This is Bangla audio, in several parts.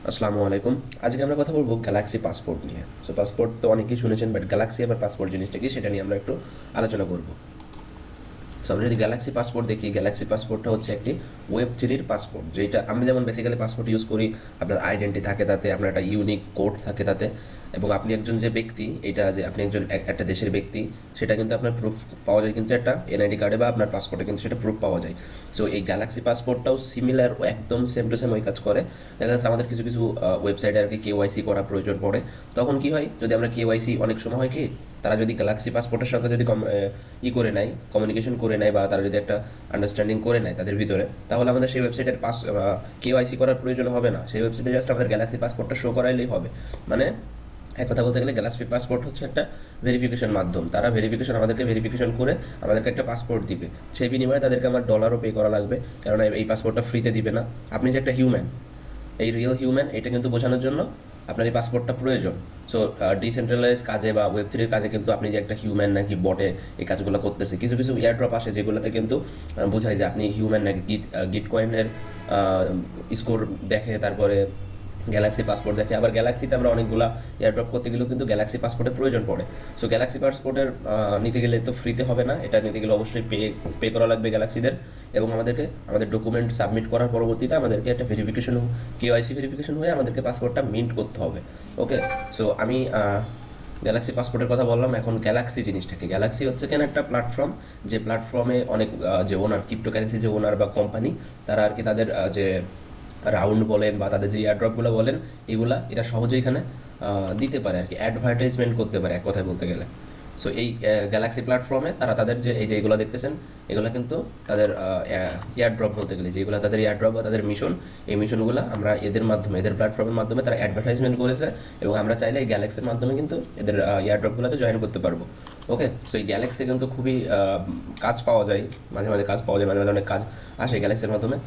আসসালামু আলাইকুম। আজকে আমরা কথা বলবো গ্যালাক্সি পাসপোর্ট নিয়ে। সো পাসপোর্ট তো অনেকেই শুনেছেন, বাট গ্যালাক্সি আবার পাসপোর্ট জিনিসটা কি সেটা নিয়ে আমরা একটু আলোচনা করব। সো আমরা যদি গ্যালাক্সি পাসপোর্ট দেখি, গ্যালাক্সি পাসপোর্টটা হচ্ছে একটি ওয়েব 3 পাসপোর্ট, যেটা আমরা যেমন বেসিক্যালি পাসপোর্ট ইউজ করি, আপনার আইডেন্টি থাকে তাতে, আপনার একটা ইউনিক কোড থাকে তাতে, এবং আপনি একজন যে ব্যক্তি, এটা যে আপনি একজন একটা দেশের ব্যক্তি, সেটা কিন্তু আপনার প্রুফ পাওয়া যায় কিন্তু একটা এনআইডি কার্ডে বা আপনার পাসপোর্টে কিন্তু সেটা প্রুফ পাওয়া যায়। সো এই গ্যালাক্সি পাসপোর্টটাও সিমিলার, একদম সেম টু সেম ওই কাজ করে। দেখা যাচ্ছে আমাদের কিছু কিছু ওয়েবসাইটে আর কি কেওয়াইসি করা প্রয়োজন পড়ে। তখন কি হয়, যদি আমরা কেওয়াইসি, অনেক সময় হয় কি, তারা যদি গ্যালাক্সি পাসপোর্টের সঙ্গে যদি করে নেয়, কমিউনিকেশন করে নেয়, বা তারা যদি একটা আন্ডারস্ট্যান্ডিং করে নেয় তাদের ভিতরে, তাহলে আমাদের সেই ওয়েবসাইটের কেওয়াইসি করার প্রয়োজন হবে না। সেই ওয়েবসাইটে জাস্ট আমাদের গ্যালাক্সি পাসপোর্টটা শো করাইলেই হবে। মানে এক কথা বলতে গেলে গ্যালাক্সি পাসপোর্ট হচ্ছে একটা ভেরিফিকেশন মাধ্যম। তারা আমাদেরকে ভেরিফিকেশন করে আমাদেরকে একটা পাসপোর্ট দিবে। সেই বিনিময়ে তাদেরকে আমার ডলারও পে করা লাগবে, কেননা এই পাসপোর্টটা ফ্রিতে দিবে না। আপনি যে একটা হিউম্যান, এই রিয়েল হিউম্যান, এটা কিন্তু বোঝানোর জন্য আপনার এই পাসপোর্টটা প্রয়োজন। সো ডিসেন্ট্রালাইজ কাজে বা ওয়েব 3 কাজে কিন্তু আপনি যে একটা হিউম্যান নাকি বটে এই কাজগুলো করতেছে, কিছু কিছু এয়ারড্রপ আসে যেগুলোতে কিন্তু বোঝায় যে আপনি হিউম্যান নাকি। গিট কয়েনের স্কোর দেখে, তারপরে গ্যালাক্সি পাসপোর্ট দেখে। আবার গ্যালাক্সিতে আমরা অনেকগুলো এয়ারড্রপ করতে গেলেও কিন্তু গ্যালাক্সি পাসপোর্টের প্রয়োজন পড়ে। সো গ্যালাক্সি পাসপোর্টের নিতে গেলে তো ফ্রিতে হবে না, এটা নিতে গেলে অবশ্যই পে করা লাগবে গ্যালাক্সিদের। এবং আমাদের ডকুমেন্ট সাবমিট করার পরবর্তীতে আমাদেরকে একটা ভেরিফিকেশন, কেওয়াইসি ভেরিফিকেশন হয়ে আমাদেরকে পাসপোর্টটা মিন্ট করতে হবে। ওকে, সো আমি গ্যালাক্সি পাসপোর্টের কথা বললাম। এখন গ্যালাক্সি জিনিসটাকে, গ্যালাক্সি হচ্ছে কেন একটা প্ল্যাটফর্ম, যে প্ল্যাটফর্মে অনেক যে ওনার, ক্রিপ্টোকারেন্সি যে ওনার বা কোম্পানি, তারা আর কি তাদের যে রাউন্ড বলেন বা তাদের যে এয়ারড্রপগুলো বলেন, এরা সহজেই এখানে দিতে পারে আর কি, অ্যাডভার্টাইজমেন্ট করতে পারে এক কথায় বলতে গেলে। সো এই গ্যালাক্সি প্ল্যাটফর্মে তারা তাদের যে এই যে এগুলো দেখতেছেন, এগুলো কিন্তু তাদের এয়ারড্রপ বলতে গেলে, যেগুলো তাদের এয়ারড্রপ বা তাদের মিশন, এই মিশনগুলো আমরা এদের মাধ্যমে, এদের প্ল্যাটফর্মের মাধ্যমে তারা অ্যাডভার্টাইজমেন্ট করেছে। এবং আমরা চাইলে এই গ্যালাক্সির মাধ্যমে কিন্তু এদের এয়ারড্রপগুলোতে জয়েন করতে পারবো। ওকে, সো এই গ্যালাক্সি কিন্তু খুবই কাজ পাওয়া যায়, মাঝে মাঝে কাজ পাওয়া যায়, মাঝে মাঝে অনেক কাজ আসে গ্যালাক্সির মাধ্যমে।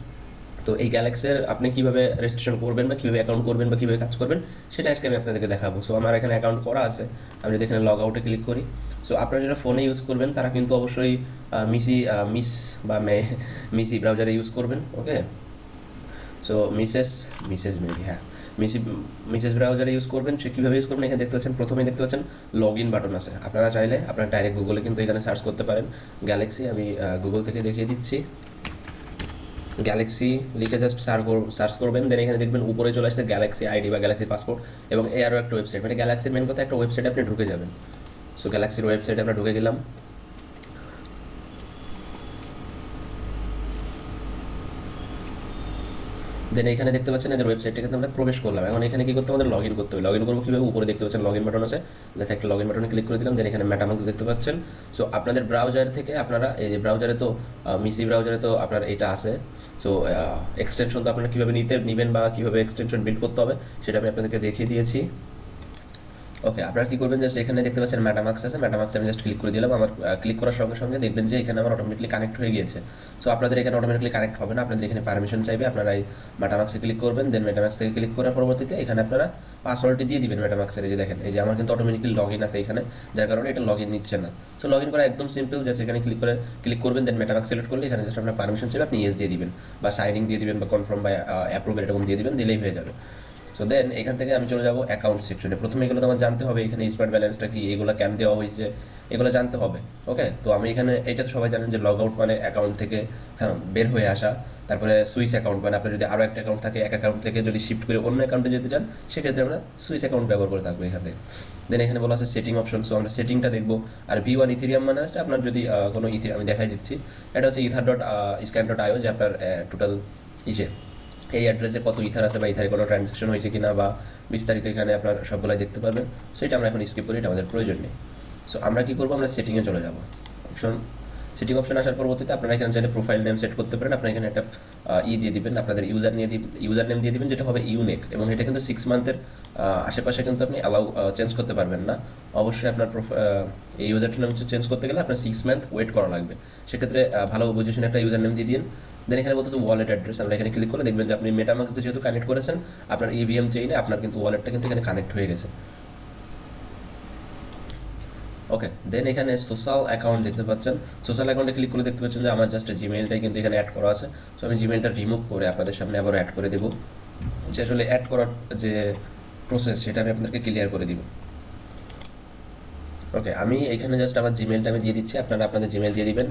তো এই গ্যালাক্সির আপনি কীভাবে রেজিস্ট্রেশন করবেন বা কীভাবে অ্যাকাউন্ট করবেন বা কীভাবে কাজ করবেন, সেটা আজকে আমি আপনাদেরকে দেখাবো। সো আমার এখানে অ্যাকাউন্ট করা আছে, আমি যদি এখানে লগ আউটে ক্লিক করি, সো আপনারা যারা ফোনে ইউজ করবেন তারা কিন্তু অবশ্যই মিস বা মিসি ব্রাউজারে ইউজ করবেন। ওকে, সো মিসেস মেবি, হ্যাঁ, মিসি মিসেস ব্রাউজারে ইউজ করবেন। সে কীভাবে ইউজ করবেন, এখানে দেখতে পাচ্ছেন, প্রথমেই দেখতে পাচ্ছেন লগ ইন বাটন আছে। আপনারা চাইলে আপনারা ডাইরেক্ট গুগলে কিন্তু এখানে সার্চ করতে পারেন গ্যালাক্সি। আমি গুগল থেকে দেখিয়ে দিচ্ছি। গ্যালাক্সি লিখে জাস্ট সার্চ করবেন, দেন এখানে দেখবেন উপরে চলে আসছে গ্যালাক্সি আইডি বা গ্যালাক্সি পাসপোর্ট, এবং এই আরও একটা ওয়েবসাইট, মানে গ্যালাক্সির মেন কথা একটা ওয়েবসাইটে আপনি ঢুকে যাবেন। সো গ্যালাক্সির ওয়েবসাইটে আমরা ঢুকে গেলাম। দেন এখানে দেখতে পাচ্ছেন এদের ওয়েবসাইটে কিন্তু আমরা প্রবেশ করলাম। এখন এখানে কী করতে আমাদের লগ ইন করতে হবে। লগ ইন করবো কীভাবে, উপরে দেখতে পাচ্ছেন লগ ইন বাটন আছে, জাস্ট একটা লগ ইন বাটনে ক্লিক করে দিলাম। দেন এখানে মেটামাস্ক দেখতে পাচ্ছেন। সো আপনাদের ব্রাউজার থেকে আপনারা এই যে ব্রাউজারে তো মিসি ব্রাউজারে তো আপনার এটা আছে। সো এক্সটেনশন তো আপনারা কীভাবে নেবেন বা কীভাবে এক্সটেনশন বিল্ড করতে হবে সেটা আমি আপনাদেরকে দেখিয়ে দিয়েছি। ওকে, আপনারা কী করবেন, জাস্ট এখানে দেখতে পাচ্ছেন মেটামাস্ক আছে, মেটামাস্কে আমি জাস্ট ক্লিক করে দিলাম। আমার ক্লিক করার সঙ্গে সঙ্গে দেখবেন যে এখানে আমার অটোমেটিকলি কানেক্ট হয়ে গিয়েছে। সো আপনাদের এখানে অটোমেটিকলি কানেক্ট হবে না, আপনাদের এখানে পারমিশন চাইবে। আপনারা এই মেটামাস্কে ক্লিক করবেন, দেন মেটামাস্ক থেকে ক্লিক করার পরবর্তীতে এখানে আপনারা পাসওয়ার্ডটি দিয়ে দিবেন মেটামাস্কের। এই যে দেখেন, এই যে আমার কিন্তু অটোমেটিকলি লগ ইন আছে এখানে, যার কারণে এটা লগ ইন নিচ্ছে না। সো লগ ইন করা একদম সিম্পল, জাস্ট এখানে ক্লিক করবেন, দেন মেটামাস্ক সিলেক্ট করলে এখানে জাস্ট আপনার পারমিশন চাইবে, আপনি ইয়েস দিয়ে দিবেন বা সাইনিং দিয়ে দিবেন বা কনফার্ম বা অ্যাপ্রুভ এরকম দিয়ে দিবেন, দিলেই হয়ে যাবে। সো দেন এখান থেকে আমি চলে যাবো অ্যাকাউন্ট সেকশনে। প্রথমে এগুলো তো আমার জানতে হবে, এখানে স্মার্ট ব্যালেন্সটা কি, এগুলো কেন দেওয়া হয়েছে, এগুলো জানতে হবে। ওকে, তো আমি এখানে, এটা তো সবাই জানেন যে লগ আউট মানে অ্যাকাউন্ট থেকে বের হয়ে আসা। তারপরে সুইচ অ্যাকাউন্ট মানে আপনার যদি আরও একটা অ্যাকাউন্ট থাকে, এক অ্যাকাউন্ট থেকে যদি শিফট করে অন্য অ্যাকাউন্টে যেতে চান, সেক্ষেত্রে আমরা সুইচ অ্যাকাউন্ট ব্যবহার করে থাকবো এখান থেকে। দেন এখানে বলা আছে সেটিং অপশন। সো আমরা সেটিংটা দেখবো। আর V1 ইথেরিয়াম মানে হচ্ছে আপনার যদি কোনো আমি দেখাই দিচ্ছি, এটা হচ্ছে ether.scan.io, যে আপনার টোটাল এই অ্যাড্রেসে কত ইথার আছে বা ইথারে কোনো ট্রানজ্যাকশন হয়েছে কিনা বা বিস্তারিত এখানে আপনার সবগুলাই দেখতে পারবেন। সো এটা আমরা এখন স্কিপ করি, এটা আমাদের প্রয়োজন নেই। সো আমরা কী করবো, আমরা সেটিংয়ে চলে যাব। সেটিং অপশন আসার পরবর্তীতে আপনারা এখানে চাইলে প্রোফাইল নেম সেট করতে পারেন। আপনারা এখানে একটা দিয়ে দিবেন, আপনাদের ইউজার নেম দিয়ে দিবেন, যেটা হবে ইউনিক, এবং এটা কিন্তু 6 মান্থের আশেপাশে কিন্তু আপনি চেঞ্জ করতে পারবেন না। অবশ্যই আপনার এই ইউজারটার নাম চেঞ্জ করতে গেলে আপনার 6 মান্থ ওয়েট করা লাগবে। সেক্ষেত্রে ভালো বুঝে শুনে একটা ইউজার নেম দিয়ে দিন। দেন এখানে বলতেছে ওয়ালেট অ্যাড্রেস। আমরা এখানে ক্লিক করলে দেখবেন যে আপনি মেটামাস্ক যেহেতু কানেক্ট করেছেন, আপনার EVM চেইনে আপনার কিন্তু ওয়ালেটটা কিন্তু এখানে কানেক্ট হয়ে গেছে। ওকে, দেন এখানে সোশ্যাল অ্যাকাউন্ট দেখতে পাচ্ছেন। সোশ্যাল অ্যাকাউন্টে ক্লিক করে দেখতে পাচ্ছেন যে আমার জাস্ট জিমেইলটাই কিন্তু এখানে অ্যাড করা আছে। সো আমি জিমেইলটা রিমুভ করে আপনাদের সামনে আবার অ্যাড করে দেবো। যে আসলে অ্যাড করার যে প্রসেস সেটা আমি আপনাদেরকে ক্লিয়ার করে দিব। ওকে, আমি এখানে জাস্ট আমার জিমেলটা আমি দিয়ে দিচ্ছি, আপনারা আপনাদের জিমেল দিয়ে দিবেন।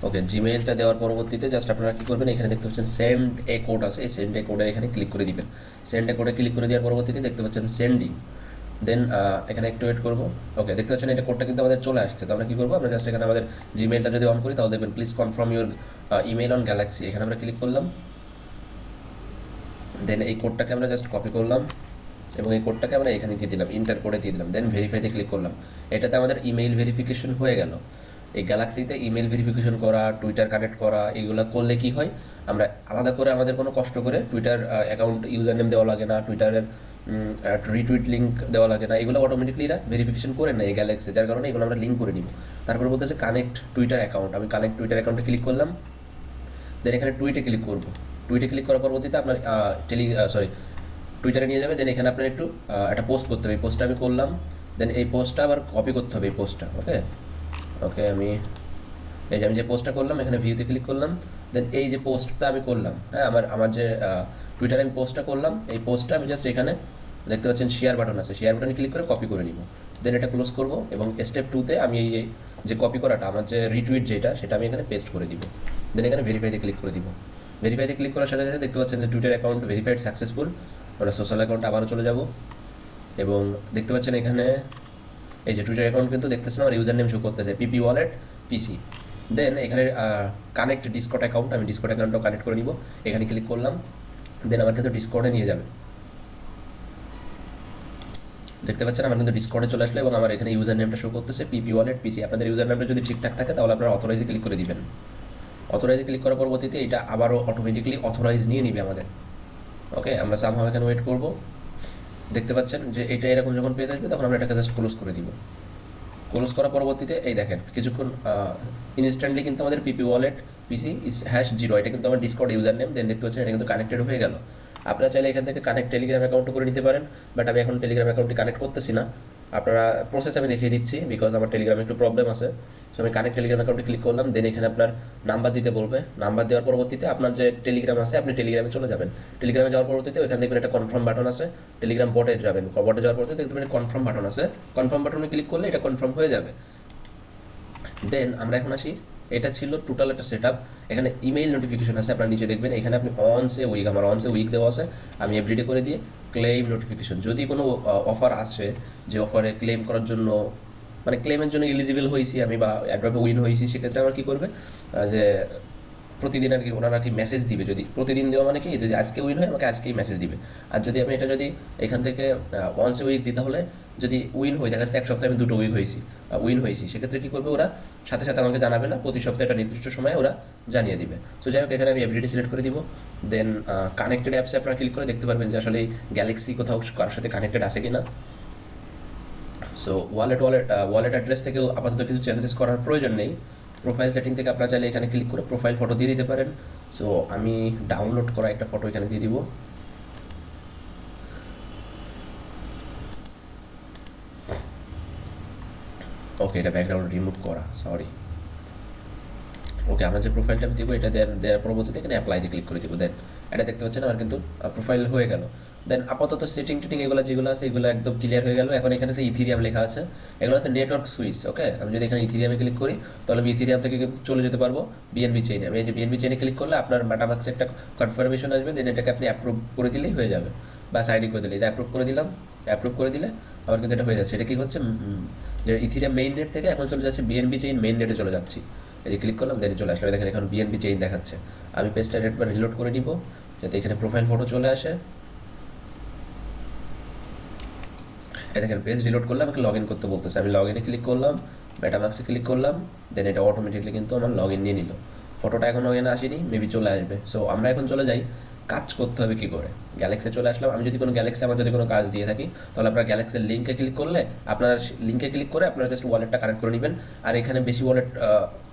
ওকে, জিমেলটা দেওয়ার পরবর্তীতে জাস্ট আপনারা কী করবেন, এখানে দেখতে পাচ্ছেন সেন্ড এ কোড আছে, এই সেন্ড এ কোডে এখানে ক্লিক করে দিবেন। সেন্ড এ কোডে ক্লিক করে দেওয়ার পরবর্তীতে দেখতে পাচ্ছেন সেন্ডিং, দেন এখানে একটু ওয়েট করবো। ওকে, দেখতে পাচ্ছেন এটা কোডটা কিন্তু আমাদের চলে আসছে। তো আমরা কী করবো, আমরা জাস্ট এখানে আমাদের জিমেলটা যদি অন করি তাহলে দেখবেন please confirm your email on Galaxy, এখানে আমরা ক্লিক করলাম। দেন এই কোডটাকে আমরা জাস্ট কপি করলাম এবং এই কোডটাকে আমরা এখানে দিয়ে দিলাম, ইন্টার কোডে দিয়ে দিলাম। দেন ভেরিফাইতে ক্লিক করলাম। এটাতে আমাদের ইমেইল ভেরিফিকেশন হয়ে গেল। এই গ্যালাক্সিতে ইমেল ভেরিফিকেশন করা, টুইটার কানেক্ট করা, এগুলো করলে কি হয়, আমরা আলাদা করে আমাদের কোনো কষ্ট করে টুইটার অ্যাকাউন্ট ইউজার নেম দেওয়া লাগে না, টুইটারের রিটুইট লিঙ্ক দেওয়া লাগে না, এগুলো অটোমেটিকলি এরা ভেরিফিকেশন করে নেয় এই গ্যালাক্সি, যার কারণে এগুলো আমরা লিঙ্ক করে নিব। তারপরে বলতেছে কানেক্ট টুইটার অ্যাকাউন্ট, আমি কানেক্ট টুইটার অ্যাকাউন্টে ক্লিক করলাম। দেন এখানে টুইটে ক্লিক করব। টুইটে ক্লিক করার পরবর্তীতে আপনার টুইটারে নিয়ে যাবে। দেন এখানে আপনার একটু একটা পোস্ট করতে হবে, এই পোস্টটা আমি করলাম। দেন এই পোস্টটা আবার কপি করতে হবে, এই পোস্টটা। ওকে ওকে, আমি যে পোস্টটা করলাম এখানে ভিউতে ক্লিক করলাম। দেন এই যে পোস্টটা আমি করলাম, হ্যাঁ, আমার যে টুইটারে আমি পোস্টটা করলাম, এই পোস্টটা আমি জাস্ট এখানে দেখতে পাচ্ছেন শেয়ার বাটন আছে, শেয়ার বাটনে ক্লিক করে কপি করে নিব। দেন এটা ক্লোজ করব এবং স্টেপ 2তে আমি এই যে কপি করাটা, আমার যে রিটুইট যেটা, সেটা আমি এখানে পেস্ট করে দিব। দেন এখানে ভেরিফাইতে ক্লিক করে দিব। ভেরিফাইতে ক্লিক করার সাথে সাথে দেখতে পাচ্ছেন যে টুইটার অ্যাকাউন্ট ভেরিফাইড সাকসেসফুল। আমরা সোশ্যাল অ্যাকাউন্টে আবারও চলে যাব এবং দেখতে পাচ্ছেন এখানে এই যে টুইটার অ্যাকাউন্ট কিন্তু দেখতেছেন আমার ইউজার নেম শো করতেছে পিপি ওয়ালেট পিসি। দেন এখানে কানেক্ট ডিসকর্ড অ্যাকাউন্ট, আমি ডিসকর্ড অ্যাকাউন্টটাও কানেক্ট করে নিব। এখানে ক্লিক করলাম। দেন আমার কিন্তু ডিসকর্ডে নিয়ে যাবে। দেখতে পাচ্ছেন আমার কিন্তু ডিসকর্ডে চলে আসলো এবং আমার এখানে ইউজার নেমটা শো করতেছে পিপি ওয়ালেট পিসি। আপনাদের ইউজার নেমটা যদি ঠিকঠাক থাকে তাহলে আপনারা অথরাইজে ক্লিক করে দিবেন। অথরাইজে ক্লিক করার পরবর্তীতে এটা আবারও অটোমেটিকলি অথরাইজ নিয়ে নিবে আমাদের। ওকে, আমরা সামহাও এখানে ওয়েট করব। দেখতে পাচ্ছেন যে এটা এরকম যখন পেয়ে আসবে তখন আমরা এটাকে জাস্ট ক্লোজ করে দিব। ক্লোজ করার পরবর্তীতে এই দেখেন কিছুক্ষণ ইনস্ট্যান্টলি কিন্তু আমাদের পিপি ওয়ালেট পিসি #0 এটা কিন্তু আমার ডিসকর্ড ইউজার নেম। দেন দেখতে পাচ্ছেন এটা কিন্তু কানেক্টেড হয়ে গেল। আপনারা চাইলে এখান থেকে কানেক্ট টেলিগ্রাম অ্যাকাউন্টও করে নিতে পারেন, বাট আমি এখন টেলিগ্রাম অ্যাকাউন্টটি কানেক্ট করতেছি না। আপনারা প্রসেস আমি দেখিয়ে দিচ্ছি, বিকজ আমার টেলিগ্রামে একটু প্রবলেম আছে। সো আমি কানেক্ট টেলিগ্রাম অ্যাকাউন্টে ক্লিক করলাম। দেন এখানে আপনার নাম্বার দিতে বলবে। নাম্বার দেওয়ার পরবর্তীতে আপনার যে টেলিগ্রাম আছে আপনি টেলিগ্রামে চলে যাবেন। টেলিগ্রামে যাওয়ার পরবর্তীতে ওইখানে দেখবেন একটা কনফার্ম বাটন আছে। টেলিগ্রাম বটে যাবেন, বটে যাওয়ার পরবর্তীতে দেখবেন কনফার্ম বাটন আছে। কনফার্ম বাটনে ক্লিক করলে এটা কনফার্ম হয়ে যাবে। দেন আমরা এখন আসি, এটা ছিল টোটাল একটা সেট আপ। এখানে ইমেইল নোটিফিকেশন আছে, আপনারা নিচে দেখবেন এখানে আপনি অনসে উইক, আমার অনসে উইক দেওয়া আছে, আমি এভরিডে করে দিয়ে ক্লেম নোটিফিকেশন, যদি কোনো অফার আসে যে অফারে ক্লেম করার জন্য, মানে ক্লেমের জন্য এলিজিবল হয়েছি আমি বা অ্যাডভাবে উইন হয়েছি, সেক্ষেত্রে আমার কী করবে যে প্রতিদিন আর কি ওনারা কি মেসেজ দিবে। যদি প্রতিদিন দেওয়া মানে কি, যদি আজকে উইন হয় আমাকে আজকেই মেসেজ দিবে। আর যদি আমি এটা যদি এখান থেকে ওয়ান্স উইক দিতে হলে, যদি উইন হই, দেখা যাচ্ছে এক সপ্তাহে আমি 2টো উইন হয়েছি, সেক্ষেত্রে কী করবে ওরা সাথে সাথে আমাকে জানাবে না, প্রতি সপ্তাহে একটা নির্দিষ্ট সময়ে ওরা জানিয়ে দিবে। সো যাই হোক, এখানে আমি এভরিডে সিলেক্ট করে দিব। দেন কানেক্টেড অ্যাপসে আপনারা ক্লিক করে দেখতে পারবেন যে আসলে এই গ্যালাক্সি কোথাও কারোর সাথে কানেক্টেড আছে কি না। সো ওয়ালেট অ্যাড্রেস থেকেও আপাতত কিছু চেঞ্জেস করার প্রয়োজন নেই। প্রোফাইল সেটিং থেকে আপনারা চাইলে এখানে ক্লিক করে প্রোফাইল ফটো দিয়ে দিতে পারেন। সো আমি ডাউনলোড করা একটা ফটো এখানে দিয়ে দিব। ওকে, এটা ব্যাকগ্রাউন্ড রিমুভ করা, সরি। ওকে, আমরা যে প্রোফাইলটা আমি দিব এটা দেওয়ার পরবর্তীতে এখানে অ্যাপ্লাইতে ক্লিক করে দিব। দেন এটা দেখতে পাচ্ছেন আমার কিন্তু প্রোফাইল হয়ে গেল। দেন আপাতত সেটিং এগুলো যেগুলো আছে এগুলো একদম ক্লিয়ার হয়ে গেল। এখন এখানে যে ইথিরিয়াম লেখা আছে, এগুলো আছে নেটওয়ার্ক সুইচ। ওকে, আমি যদি এখানে ইথিরিয়ামে ক্লিক করি তাহলে আমি ইথিরিয়াম থেকে কিন্তু চলে যেতে পারবো বিএনবি চেইনে। আমি এই যে বিএনবি চেইনে ক্লিক করলে আপনার মেটামাস্কে একটা কনফার্মেশন আসবে, দেন এটাকে আপনি অ্যাপ্রুভ করে দিলেই হয়ে যাবে, বা সাইন ইন করে দিলে। এটা অ্যাপ্রুভ করে দিলাম। অ্যাপ্রুভ করে দিলে আমার কিন্তু এটা হয়ে যাচ্ছে। এটা কী হচ্ছে যে ইথিরিয়াম মেইন নেট থেকে এখন চলে যাচ্ছে বিএনবি চেইন মেইন নেটে চলে যাচ্ছি। এই যে ক্লিক করলাম, দেন চলে আসলে দেখেন এখন বিএনবি চেইন দেখাচ্ছে। আমি পেজটা একবার রিলোড করে দিব যাতে এখানে প্রোফাইল ফটো চলে আসে। এই দেখেন পেজ রিলোড করলে আমাকে লগ ইন করতে বলতেছে। আমি লগ ইনে ক্লিক করলাম, মেটামাস্কে ক্লিক করলাম, দেন এটা অটোমেটিকলি কিন্তু আমার লগ ইন নিয়ে নিল। ফটোটা এখন লগ ইনে আসেনি, মেবি চলে আসবে। সো আমরা এখন চলে যাই কাজ করতে হবে কী করে। গ্যালাক্সি চলে আসলাম। আমি যদি কোনো গ্যালাক্সি আমার যদি কোনো কাজ দিয়ে থাকি তাহলে আপনার গ্যালাক্সির লিঙ্কে ক্লিক করলে আপনার লিঙ্কে ক্লিক করে আপনারা জাস্ট ওয়ালেটটা কানেক্ট করে নেবেন। আর এখানে বেশি ওয়ালেট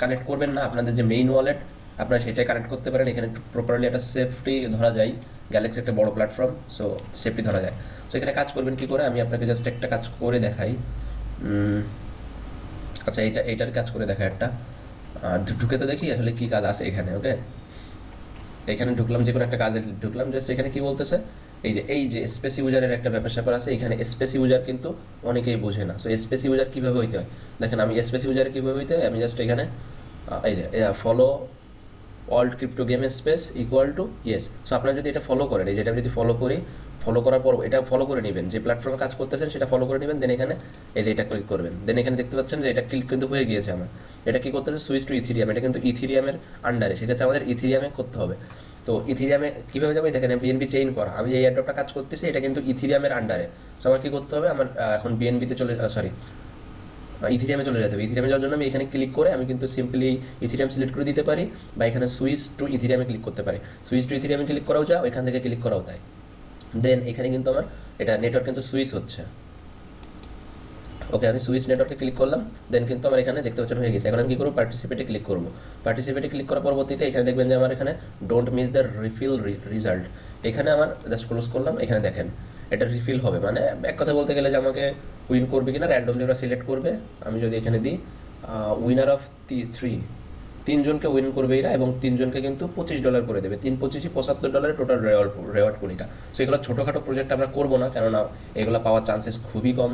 কানেক্ট করবেন না, আপনাদের যে মেইন ওয়ালেট আপনারা সেটাই কানেক্ট করতে পারেন। এখানে প্রপারলি একটা সেফটি ধরা যায়, গ্যালাক্সি একটা বড় প্ল্যাটফর্ম, সো সেফটি ধরা যায়। সো এখানে কাজ করবেন কী করে, আমি আপনাকে জাস্ট একটা কাজ করে দেখাই। আচ্ছা, এইটার কাজ করে দেখা একটা ঢুকে তো দেখি আসলে কী কাজ আছে এখানে। ওকে, এখানে ঢুকলাম, যে কোনো একটা কাজে ঢুকলাম, জাস্ট এখানে কী বলতেছে, এই যে স্পেস ইউজারের একটা ব্যাপার স্যাপার আছে এখানে। স্পেস ইউজার কিন্তু অনেকেই বোঝে না। সো স্পেস ইউজার কীভাবে হইতে হয় দেখেন, আমি স্পেস ইউজার কীভাবে হইতে হয়, আমি জাস্ট এখানে এই যে follow alt crypto game space equal to yes. So আপনারা যদি এটা ফলো করেন, এই যেটা আমি যদি ফলো করি, ফলো করার পর এটা ফলো করে নেবেন, যে প্ল্যাটফর্মে কাজ করতেছেন সেটা ফলো করে নেবেন, দেন এখানে এই যে এটা ক্লিক করবেন, দেন এখানে দেখতে পাচ্ছেন যে এটা ক্লিক কিন্তু হয়ে গিয়েছে আমার। এটা কী করতেছে, সুইচ টু ইথিরিয়াম, এটা কিন্তু ইথিরিয়ামের আন্ডারে, সেক্ষেত্রে আমাদের ইথিরিয়ামে করতে হবে। তো ইথিরিয়ামে কীভাবে যাবে দেখেন, বিএনবি চেইন করা, আমি এই অ্যাড্রপটা কাজ করতেছি, এটা কিন্তু ইথিরিয়ামের আন্ডারে। সো আমার কী করতে হবে, আমার এখন বিএনবিতে ইথিরিয়ামে চলে যেতে হবে। ইথিরিয়ামে যাওয়ার জন্য আমি এখানে ক্লিক করে আমি কিন্তু সিম্পলি ইথিরিয়াম সিলেক্ট করে দিতে পারি, বা এখানে সুইচ টু ইথিরিয়ামে ক্লিক করতে পারি। সুইচ টু ইথিরিয়ামে ক্লিক করাও যায়, ওইখান থেকে ক্লিক করাও তাই। দেন এখানে কিন্তু আমার এটা নেটওয়ার্ক কিন্তু সুইচ হচ্ছে। ওকে, আমি সুইচ নেটওয়ার্কে ক্লিক করলাম, দেন কিন্তু আমার এখানে দেখতে পাচ্ছেন হয়ে গেছে। এখন আমি কী করবো, পার্টিসিপেটে ক্লিক করবো। পার্টিসিপেটে ক্লিক করার পরবর্তীতে এখানে দেখবেন যে আমার এখানে don't miss the refill result, এখানে আমার জাস্ট ক্লোজ করলাম। এখানে দেখেন এটা রিফিল হবে, মানে এক কথা বলতে গেলে যে আমাকে উইন করবে কিনা র্যান্ডমলি ওরা সিলেক্ট করবে। আমি যদি এখানে দিই উইনার অফ 3, তিনজনকে উইন করবে এরা, এবং তিনজনকে কিন্তু $25 করে দেবে। 3×25 $75 টোটাল রেওয়ার্ড পুলিটা। সো এগুলো ছোটোখাটো প্রজেক্ট আমরা করবো না, কেননা এগুলো পাওয়ার চান্সেস খুবই কম।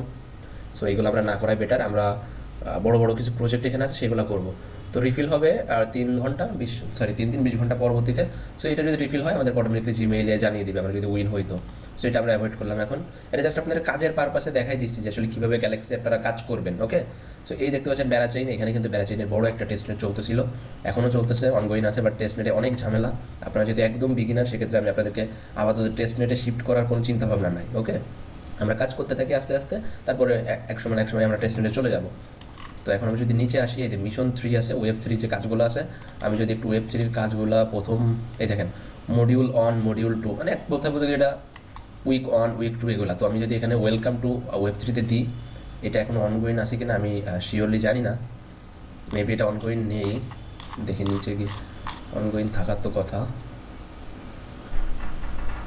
সো এগুলো আমরা না করাই বেটার। আমরা বড় বড় কিছু প্রজেক্ট এখানে আছে সেগুলো করব। তো রিফিল হবে আর 3 দিন 20 ঘন্টা পরবর্তীতে। সো এটা যদি রিফিল হয় আমাদের অটোমেটিকলি জিমেইলে জানিয়ে দিবে আমরা যদি উইন হইতো। সো এটা আমরা অ্যাভয়েড করলাম। এখন এটা জাস্ট আপনাদের কাজের পারপাসে দেখাই দিচ্ছি যে আসলে কীভাবে গ্যালাক্সি আপনারা কাজ করবেন। ওকে, সো এই দেখতে পাচ্ছেন প্যারাচাইন, এখানে কিন্তু প্যারাচাইনের বড় একটা টেস্টনেট চলতেছিল, এখনও চলতেছে, অনগোয়িং আছে, বাট টেস্টনেটে অনেক ঝামেলা। আপনারা যদি একদম বিগিনার, সেক্ষেত্রে আমি আপনাদেরকে আপাতত টেস্টনেটে শিফট করার কোনো চিন্তাভাবনা নাই। ওকে, আমরা কাজ করতে থাকি আস্তে আস্তে, তারপরে এক সময় আমরা টেস্টনেটে চলে যাব। তো এখন আমি যদি নিচে আসি, এই যে মিশন 3 আছে, ওয়েব 3 যে কাজগুলো আছে, আমি যদি একটু ওয়েব 3-র কাজগুলো প্রথম, এই দেখেন মডিউল 1 মডিউল 2, মানে বলতে গেলে এটা উইক 1 উইক 2 এগুলো। তো আমি যদি এখানে ওয়েলকাম টু ওয়েব 3-তে দিই, এটা এখন অনগোয়িং আছে কিনা আমি শিওরলি জানি না, মেবি এটা অনগোয়িং নেই। দেখি নিচে কি অনগোয়িং থাকার তো কথা,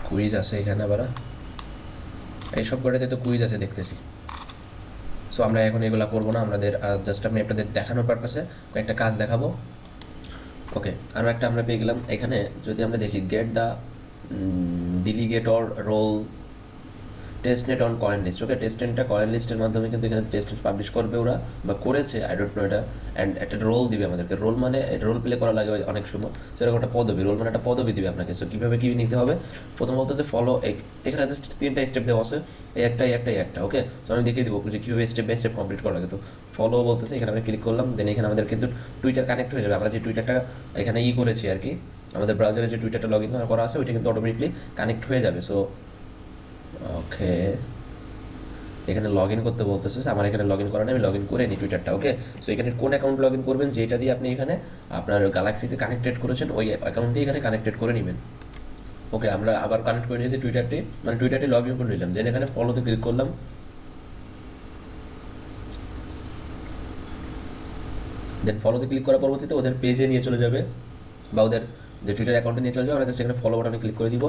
কুইজ আছে এখানে, আবার এইসব কটাতে তো কুইজ আছে দেখতেছি। সো আমরা এখন এগুলো করবো না, আমাদের জাস্ট আমি আপনাদের দেখানোর পারপাসে কয়েকটা কাজ দেখাবো। ওকে, আরও একটা আমরা পেয়ে গেলাম এখানে। যদি আমরা দেখি get the delegator role testnet on coin list. Okay, টেস্টনেটটা কয়েন লিস্টের মাধ্যমে কিন্তু এখানে টেস্টনেট পাবলিশ করবে ওরা, বা করেছে, আই ডোন্ট নো এটা। অ্যান্ড একটা রোল দিবে আমাদেরকে, রোল মানে রোল প্লে করা লাগে অনেক সময়, সেরকম একটা পদবি, রোল মানে একটা পদবি দিবে আপনাকে। সো কীভাবে কী নিতে হবে, প্রথম বলতে যে ফলো, এখানে জাস্ট 3টা স্টেপ দেওয়া আছে, এই একটা। ওকে, তো আমি দেখিয়ে দেবো যে কীভাবে স্টেপ বাই স্টেপ কমপ্লিট করা লাগে। তো ফলো বলতেছে, এখানে আমরা ক্লিক করলাম, দেন এখানে আমাদের কিন্তু টুইটার কানেক্ট হয়ে যাবে। আমরা যে টুইটারটা এখানে করেছি আর কি, আমাদের ব্রাউজারে যে টুইটারটা লগ ইন করা আছে, ওইটা কিন্তু অটোমেটিকলি কানেক্ট হয়ে যাবে। সো ওকে, এখানে লগ ইন করতে বলতেছে, আমার এখানে লগ ইন করা নেই, আমি লগ ইন করে নিই টুইটারটা। ওকে, সো এখানে কোন অ্যাকাউন্ট লগ ইন করবেন, যেটা দিয়ে আপনি এখানে আপনার গ্যালাক্সিতে কানেক্টেড করেছেন, ওই অ্যাকাউন্ট দিয়ে এখানে কানেক্টেড করে নেবেন। ওকে, আমরা আবার কানেক্ট করে নিয়েছি টুইটারটি লগ ইন করে নিলাম, দেন এখানে ফলোতে ক্লিক করলাম। দেন ফলোতে ক্লিক করার পরবর্তীতে ওদের পেজে নিয়ে চলে যাবে, বা ওদের যে টুইটার অ্যাকাউন্টে নিয়ে চলে যাবে। আমরা সেখানে ফলো বাটনে ক্লিক করে দিব।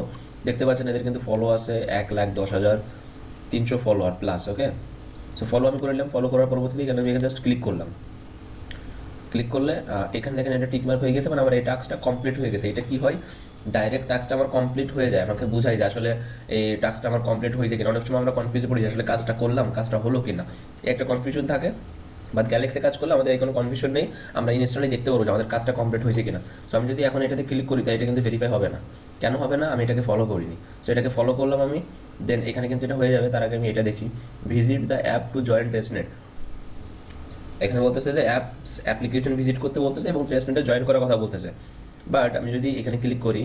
দেখতে পাচ্ছেন এদের কিন্তু ফলো আছে 1,10,300 ফলোয়ার প্লাস। ওকে, সো ফলো আমি করে নিলাম। ফলো করার পরবর্তীতে এখানে আমি জাস্ট ক্লিক করলাম। ক্লিক করলে এখানে দেখেন এটা টিকমার্ক হয়ে গেছে, মানে আমার এই টাস্কটা কমপ্লিট হয়ে গেছে। এটা কি হয়, ডাইরেক্ট টাস্কটা আমার কমপ্লিট হয়ে যায়, আমাকে বুঝাই যে আসলে এই টাস্কটা আমার কমপ্লিট হয়েছে কিনা। অনেক সময় আমরা কনফিউজে পড়ি যে আসলে কাজটা করলাম, কাজটা হলো কিনা, একটা কনফিউশন থাকে। বাট গ্যালাক্সি কাজ করলে আমাদের এই কোনো কনফিউশন নেই, আমরা ইনস্ট্যান্টলি দেখতে পারবো যে আমাদের কাজটা কমপ্লিট হয়েছে কিনা। সো আমি যদি এখন এটাতে ক্লিক করি, তাই এটা কিন্তু ভেরিফাই হবে না। কেন হবে না, আমি এটাকে ফলো করিনি। সো এটাকে ফলো করলাম আমি, দেন এখানে কিন্তু এটা হয়ে যাবে। তার আগে আমি এটা দেখি, visit the app to join testnet. এখানে বলতেছে যে অ্যাপ্লিকেশন ভিজিট করতে বলতেছে এবং টেস্টনেটে জয়েন করার কথা বলতেছে। বাট আমি যদি এখানে ক্লিক করি,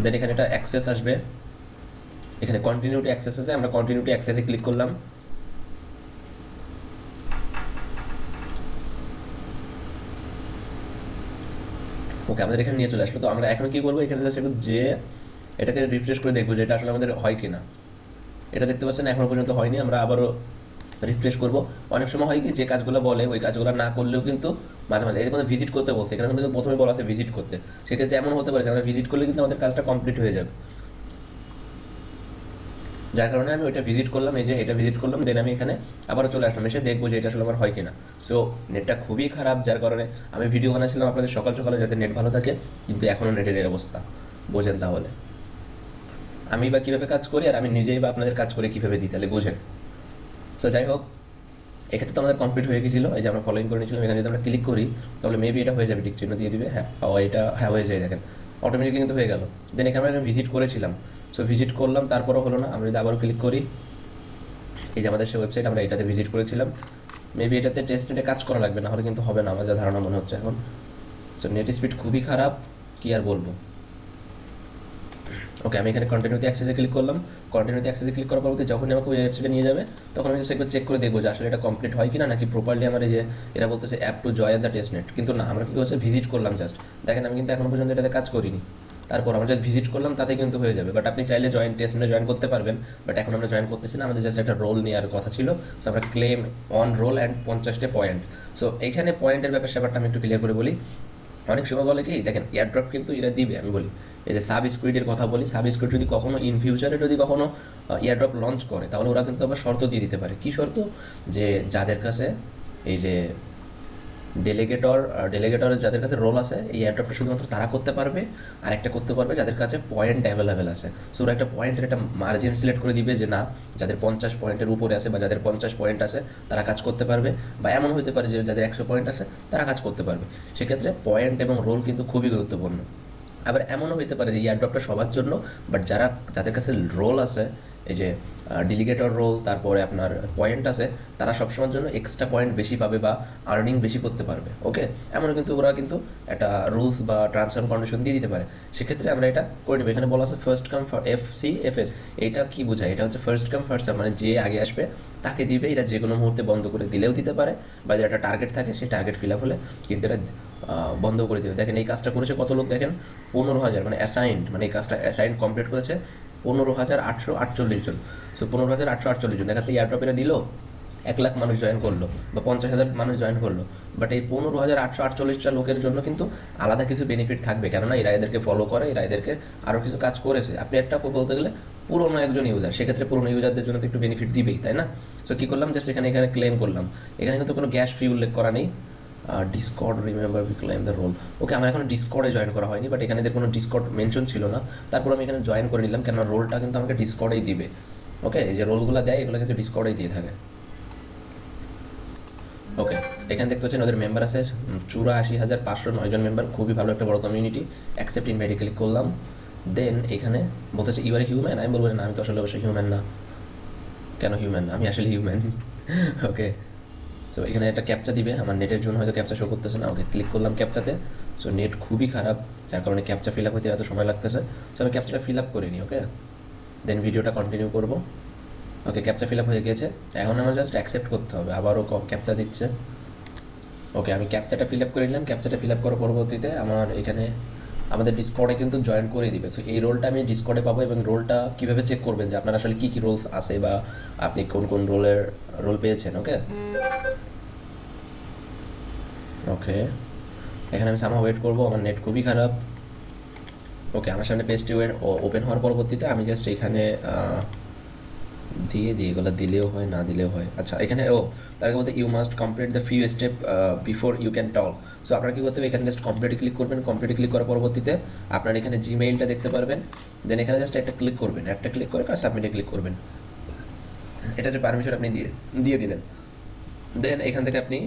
দেন এখানে একটা অ্যাক্সেস আসবে, এখানে কন্টিনিউটি অ্যাক্সেস আছে, আমরা কন্টিনিউটি অ্যাক্সেসে ক্লিক করলাম। ওকে, আমাদের এখানে নিয়ে চলে আসলো। তো আমরা এখন কী করবো, এখানে জাস্ট একটু যে এটাকে রিফ্রেশ করে দেখবো যে এটা আসলে আমাদের হয় কিনা। এটা দেখতে পাচ্ছেন এখনও পর্যন্ত হয়নি, আমরা আবারও রিফ্রেশ করবো। অনেক সময় হয় কি, যে কাজগুলো বলে ওই কাজগুলো না করলেও কিন্তু মাঝে মাঝে এর মধ্যে ভিজিট করতে বলছে, এখানে কিন্তু প্রথমে বলা আছে ভিজিট করতে। সেক্ষেত্রে এমন হতে পারে যে আমরা ভিজিট করলে কিন্তু আমাদের কাজটা কমপ্লিট হয়ে যাবে। যার কারণে আমি ওইটা ভিজিট করলাম, এই যে এটা ভিজিট করলাম, দেন আমি এখানে আবারও চলে আসলাম, এসে দেখবো যে এটা আসলে আমার হয় কিনা। সো নেটটা খুবই খারাপ, যার কারণে আমি ভিডিও বানাচ্ছিলাম আপনাদের সকাল সকালে যাতে নেট ভালো থাকে, কিন্তু এখনও নেটের এই অবস্থা, বোঝেন তাহলে আমি বা কীভাবে কাজ করি, আর আমি নিজেই বা আপনাদের কাজ করে কীভাবে দিই, তাহলে বোঝেন। তো যাই হোক, এক্ষেত্রে তো আমাদের কমপ্লিট হয়ে গেছিলো, এই যে আমরা ফলোইং করে নিয়েছিলাম, এখানে যদি আমরা ক্লিক করি তাহলে মেবি এটা হয়ে যাবে, টিক চিহ্ন দিয়ে দিবে, হ্যাঁ এটা হ্যাঁ হয়ে যায়, দেখেন অটোমেটিকলি কিন্তু হয়ে গেল। দেন এখানে আমরা ভিজিট করেছিলাম, সো ভিজিট করলাম, তারপরও হলো না। আমরা যদি আবারও ক্লিক করি, এই যে আমাদের সে ওয়েবসাইট, আমরা এটাতে ভিজিট করেছিলাম, মেবি এটাতে টেস্ট নেটে কাজ করা লাগবে, না হলে কিন্তু হবে না আমার যা ধারণা মনে হচ্ছে এখন। সো নেট স্পিড খুবই খারাপ, কী আর বলবো। ওকে, আমি এখানে কন্টিনিউতে অ্যাক্সেসে ক্লিক করলাম। কন্টিনিউতে অ্যাক্সেসে ক্লিক করার পরবর্তী যখন আমাকে ওই ওয়েবসাইটে নিয়ে যাবে, তখন আমি জাস্ট একবার চেক করে দেখবো যে আসলে এটা কমপ্লিট হয় কিনা, নাকি প্রপারলি আমার এই যে এরা বলতেছে app to join the test net, কিন্তু না, আমরা কী করছে ভিজিট করলাম জাস্ট, দেখেন আমি কিন্তু এখনো পর্যন্ত এটাতে কাজ করিনি। তারপর আমরা জাস্ট ভিজিট করলাম, তাতে কিন্তু হয়ে যাবে। বাট আপনি চাইলে টেস্ট নেটে জয়েন করতে পারবেন, বাট এখন আমরা জয়েন করতেছি না, আমাদের জাস্ট একটা রোল নেওয়ার কথা ছিল। সো আমরা ক্লেম অন রোল অ্যান্ড 50টা পয়েন্ট। সো এইখানে পয়েন্টের ব্যাপারটা আমি একটু ক্লিয়ার করে বলি। অনেক সময় বলে কি, দেখেন এয়ারড্রপ কিন্তু এরা দিবে, আমি বলি এই যে সাব স্কুইডের কথা বলি, সাব স্কুইড যদি কখনো ইন ফিউচারে যদি কখনো এয়ারড্রপ লঞ্চ করে, তাহলে ওরা কিন্তু আবার শর্ত দিয়ে দিতে পারে। কী শর্ত? যে যাদের কাছে এই যে ডেলিগেটরের যাদের কাছে রোল আছে, এই এয়ারড্রপটা শুধুমাত্র তারা করতে পারবে, আর একটা করতে পারবে যাদের কাছে পয়েন্ট অ্যাভেলেবেল আছে। সো ওরা একটা পয়েন্টের একটা মার্জিন সিলেক্ট করে দিবে যে না, যাদের 50 পয়েন্টের উপরে আছে বা যাদের 50 পয়েন্ট আছে তারা কাজ করতে পারবে, বা এমন হতে পারে যে যাদের 100 পয়েন্ট আছে তারা কাজ করতে পারবে। সেক্ষেত্রে পয়েন্ট এবং রোল কিন্তু খুবই গুরুত্বপূর্ণ। আবার এমনও হতে পারে যে এয়ারড্রপটা সবার জন্য, বাট যাদের কাছে রোল আছে, এই যে ডেলিগেটর রোল, তারপরে আপনার পয়েন্ট আছে, তারা সবসময়ের জন্য এক্সট্রা পয়েন্ট বেশি পাবে বা আর্নিং বেশি করতে পারবে। ওকে, এমনও কিন্তু ওরা কিন্তু একটা রুলস বা টার্মস অ্যান্ড কন্ডিশন দিয়ে দিতে পারে। সেক্ষেত্রে আমরা এটা করে নেবো। এখানে বলা আছে ফার্স্ট কাম FCFS, এইটা কি বোঝায়? এটা হচ্ছে ফার্স্ট কাম ফার্স্ট সার্ভ, মানে যে আগে আসবে তাকে দিবে। এরা যে কোনো মুহূর্তে বন্ধ করে দিলেও দিতে পারে, বা যে একটা টার্গেট থাকে সেই টার্গেট ফিল আপ হলে কিন্তু এটা বন্ধ করে দেবে। দেখেন এই কাজটা করেছে কত লোক, দেখেন 15,000, মানে অ্যাসাইন্ড, মানে এই কাজটা অ্যাসাইন্ড কমপ্লিট করেছে 15,848 জন। সো 15,848 জন, দেখা যাচ্ছে এয়ারড্রপ এরা দিল, 1 লাখ মানুষ জয়েন করলো বা 50,000 মানুষ জয়েন করলো, বাট এই 15,848টা লোকের জন্য কিন্তু আলাদা কিছু বেনিফিট থাকবে, কেননা এরা এদেরকে ফলো করে, এরা এদেরকে আরও কিছু কাজ করেছে। আপনি একটা বলতে গেলে পুরোনো একজন ইউজার, সেক্ষেত্রে পুরোনো ইউজারদের জন্য তো একটু বেনিফিট দিবেই, তাই না? সো কী করলাম, জাস্ট এখানে ক্লেম করলাম। এখানে কিন্তু কোনো গ্যাস ফি উল্লেখ করা নেই। Discord, remember we claim the role. Okay, আমার এখন ডিসকর্ডে জয়েন করা হয়নি, বাট এখানে কোনো ডিসকর্ড মেনশন ছিল না। তারপর আমি এখানে জয়েন করে নিলাম, কেননা রোলটা কিন্তু আমাকে ডিসকর্ডেই দিবে। ওকে, এই যে রোলগুলো দেয় এগুলো কিন্তু ডিসকর্ডেই দিয়ে থাকে। ওকে, এখানে দেখতে পাচ্ছেন ওদের মেম্বার আছে 84,509 জন মেম্বার, খুবই ভালো একটা বড় কমিউনিটি। অ্যাকসেপ্ট ইনভাইটে ক্লিক করলাম। দেন এখানে বলতে হচ্ছে ইউআর হিউম্যান। আমি বলবো না, আমি তো আসলে অবশ্যই হিউম্যান না। কেন হিউম্যান? আমি আসলে হিউম্যান। ওকে, সো এখানে একটা ক্যাপচা দিবে, আমার নেটের জন্য হয়তো ক্যাপচা শো করতেছে না। ওকে, ক্লিক করলাম ক্যাপচাতে। সো নেট খুবই খারাপ, যার কারণে ক্যাপচা ফিল আপ হতে এত সময় লাগতেছে। সো আমি ক্যাপচাটা ফিল আপ করে নিই। ওকে, দেন ভিডিওটা কন্টিনিউ করবো। ওকে, ক্যাপচা ফিল আপ হয়ে গেছে, এখন আমার জাস্ট অ্যাকসেপ্ট করতে হবে। আবারও ক্যাপচা দিচ্ছে। ওকে, আমি ক্যাপচাটা ফিল আপ করে নিলাম। ক্যাপচাটা ফিল আপ করার পরবর্তীতে আমার এখানে আমাদের ডিসকর্ডে কিন্তু জয়েন করে দিবে। সো এই রোলটা আমি ডিসকর্ডে পাবো, এবং রোলটা কীভাবে চেক করবেন যে আপনার আসলে কী কী রোলস আছে বা আপনি কোন কোন রোল পেয়েছেন। ওকে ওকে, এখানে আমি সামা ওয়েট করবো, আমার নেট খুবই খারাপ। ওকে, আমার সামনে পেজটি ওপেন হওয়ার পরবর্তীতে আমি জাস্ট এখানে দিয়ে দিই, এগুলো দিলেও হয় না দিলেও হয়। আচ্ছা, এখানে তাকে বলতে you must complete the few step before you can talk. So আপনার কী করতে হবে, এখানে জাস্ট কমপ্লিট ক্লিক করবেন। কমপ্লিট ক্লিক করার পরবর্তীতে আপনার এখানে জিমেইলটা দেখতে পারবেন। দেন এখানে জাস্ট একটা ক্লিক করবেন, একটা ক্লিক করে সাবমিটে ক্লিক করবেন। এটা যে পারমিশন আপনি দিয়ে দিলেন। দেন এখান থেকে আপনি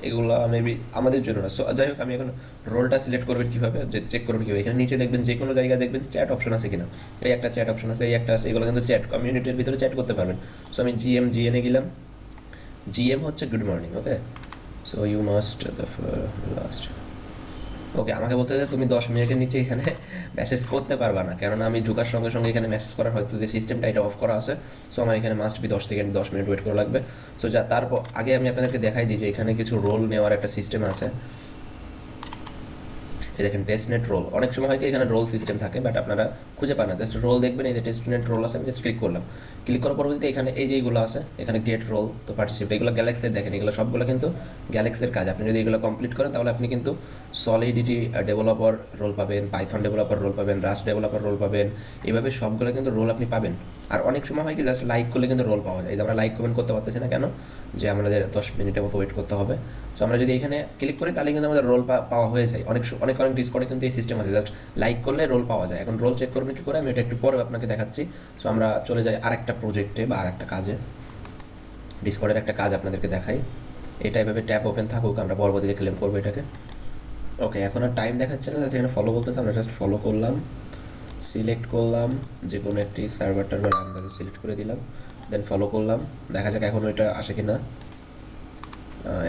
এগুলো মেবি আমাদের জন্য না। সো যাই হোক, আমি এখন রোলটা সিলেক্ট করবেন কীভাবে, যে চেক করবেন কীভাবে, এখানে নিচে দেখবেন যে কোনো জায়গায় দেখবেন চ্যাট অপশন আছে কিনা। এই একটা চ্যাট অপশন আছে, এই একটা আছে, এগুলো কিন্তু চ্যাট কমিউনিটির ভিতরে চ্যাট করতে পারবেন। সো আমি জিএনে গেলাম। জিএম হচ্ছে good morning. Okay, so you must the last. Okay, আমাকে বলতে গেলে তুমি 10 মিনিটের নিচে এখানে মেসেজ করতে পারবা না, কেননা আমি ঢোকার সঙ্গে সঙ্গে এখানে মেসেজ করার হয়তো যে সিস্টেমটা এটা অফ করা আছে। সো আমার এখানে মাস্ট বি 10 মিনিট ওয়েট করা লাগবে। সো তারপর আগে আমি আপনাদেরকে দেখাই দিই যে এখানে কিছু রোল নেওয়ার একটা সিস্টেম আছে। এই দেখেন টেস্টনেট রোল, অনেক সময় হয় কি এখানে রোল সিস্টেম থাকে, বাট আপনারা খুঁজে পান না। জাস্ট রোল দেখবেন, এই যে টেস্টনেট রোল আছে, আমি জাস্ট ক্লিক করলাম। ক্লিক করার পরবর্তীতে এখানে এই যে এইগুলো আছে, এখানে গেট রোল তো পার্টিসিপেট, এগুলো গ্যালাক্সির। দেখেন এগুলো সবগুলো কিন্তু গ্যালাক্সির কাজ। আপনি যদি এগুলো কমপ্লিট করেন তাহলে আপনি কিন্তু সলিডিটি ডেভেলপার রোল পাবেন, পাইথন ডেভেলপার রোল পাবেন, রাস্ট ডেভেলপার রোল পাবেন, এইভাবে সবগুলো কিন্তু রোল আপনি পাবেন। আর অনেক সময় হয় কি জাস্ট লাইক করলে কিন্তু রোল পাওয়া যায়, এই যে আমরা লাইক কমেন্ট করতে পারতেছি না কেন, যে আমাদের 10 মিনিটের মতো ওয়েট করতে হবে। সো আমরা যদি এখানে ক্লিক করি তাহলে কিন্তু আমাদের রোল পাওয়া হয়ে যায়। অনেক ডিসকর্ডে কিন্তু এই সিস্টেম আছে, জাস্ট লাইক করলে রোল পাওয়া যায়। এখন রোল চেক করবেন কী করে আমি এটা একটু পরে আপনাকে দেখাচ্ছি। সো আমরা চলে যাই আরেকটা প্রজেক্টে বা আরেকটা কাজে। ডিসকর্ডের একটা কাজ আপনাদেরকে দেখাই, এটা এভাবে ট্যাব ওপেন থাকুক, আমরা পরবর্তীতে ক্লেম করবো এটাকে। ওকে, এখন আর টাইম দেখাচ্ছে না, এখানে ফলো বলতেছে, আমরা জাস্ট ফলো করলাম, সিলেক্ট করলাম, যে কোনো একটি সার্ভার টার্ভার আন্দাজে সিলেক্ট করে দিলাম, দেন ফলো করলাম। দেখা যাক এখনও এটা আসে কি না,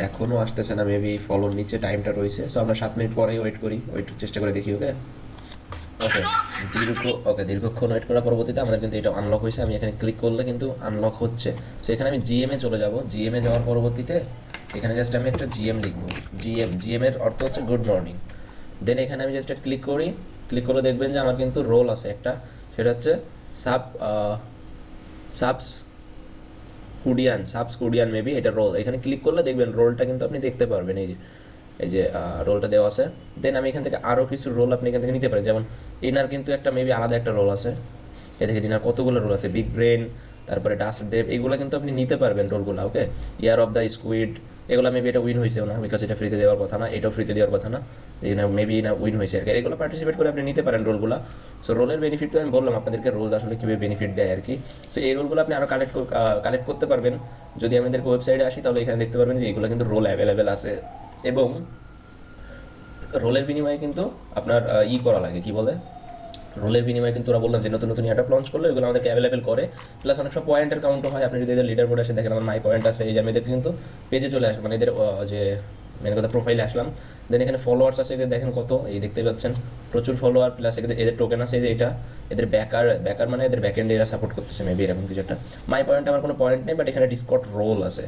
এখনও আসতেছে না, মেবি ফলোর নিচে টাইমটা রয়েছে। সো আমরা 7 মিনিট পরেই ওয়েট করি, চেষ্টা করে দেখি। ওকে দীর্ঘক্ষণ ওয়েট করার পরবর্তীতে আমাদের কিন্তু এটা আনলক হয়েছে। আমি এখানে ক্লিক করলে কিন্তু আনলক হচ্ছে। সো এখানে আমি জিএমে চলে যাব, জিএমে যাওয়ার পরবর্তীতে এখানে জাস্ট আমি একটা জিএম লিখবো, জিএমের অর্থ হচ্ছে গুড মর্নিং। দেন এখানে আমি জাস্ট ক্লিক করি, ক্লিক করে দেখবেন যে আমার কিন্তু রোল আছে একটা, সেটা হচ্ছে সাবস কুডিয়ান মেবি এটা রোল। এখানে ক্লিক করলে দেখবেন রোলটা কিন্তু আপনি দেখতে পারবেন, এই যে রোলটা দেওয়া আছে। দেন আমি এখান থেকে আরও কিছু রোল আপনি এখান থেকে নিতে পারেন, যেমন এনার কিন্তু একটা মেবি আলাদা একটা রোল আছে, এ দেখে এনার কতগুলো রোল আছে, বিগ ব্রেন, তারপরে ডাস্ট দেব, এগুলো কিন্তু আপনি নিতে পারবেন রোলগুলো। ওকে, ইয়ার অফ দ্য স্কুইড, এগুলো মেবি এটা উইন হয়েছে না, বিকজ এটা ফ্রিতে দেওয়ার কথা না, এটাও ফ্রিতে দেওয়ার কথা না, এই না মেবি না উইন হয়েছে আর কি। এগুলো পার্টিসিপেট করে আপনি নিতে পারেন রোলগুলো। সো রোলের বেনিফিট তো আমি বললাম আপনাদেরকে, রোল আসলে কীভাবে বেনিফিট দেয় আর কি। সো এই রোলগুলো আপনি আরও কালেক্ট করতে পারবেন। যদি আমাদেরকে ওয়েবসাইটে আসি তাহলে এখানে দেখতে পারবেন যে এগুলো কিন্তু রোল অ্যাভেলেবেল আছে, এবং রোলের বিনিময়ে কিন্তু আপনার করা লাগে, কি বলে, রোলের বিনিময়ে কিন্তু ওরা বললাম যে নতুন নতুন অ্যাডাপ লঞ্চ করলে ওগুলো আমাদেরকে অ্যাভেলেবেল করে, প্লাস অনেক সময় পয়েন্টের কাউন্টও হয়। আপনি যদি এদের লিডার বোর্ডে আসে দেখেন আমার মাই পয়েন্ট আছে, এই যে আমি এদেরকে কিন্তু পেজে চলে আসে, মানে এদের যে মেন কথা প্রোফাইলে আসলাম। দেন এখানে ফলোয়ার্স আছে, দেখেন কত, এই দেখতে পাচ্ছেন প্রচুর ফলোয়ার, প্লাস এদের টোকেন আছে, এই যে এটা এদের ব্যাকার মানে এদের ব্যাকএন্ডে এরা সাপোর্ট করতেছে মেবি এরকম কিছু একটা। মাই পয়েন্ট আমার কোনো পয়েন্ট নেই, বাট এখানে ডিসকর্ড রোল আছে।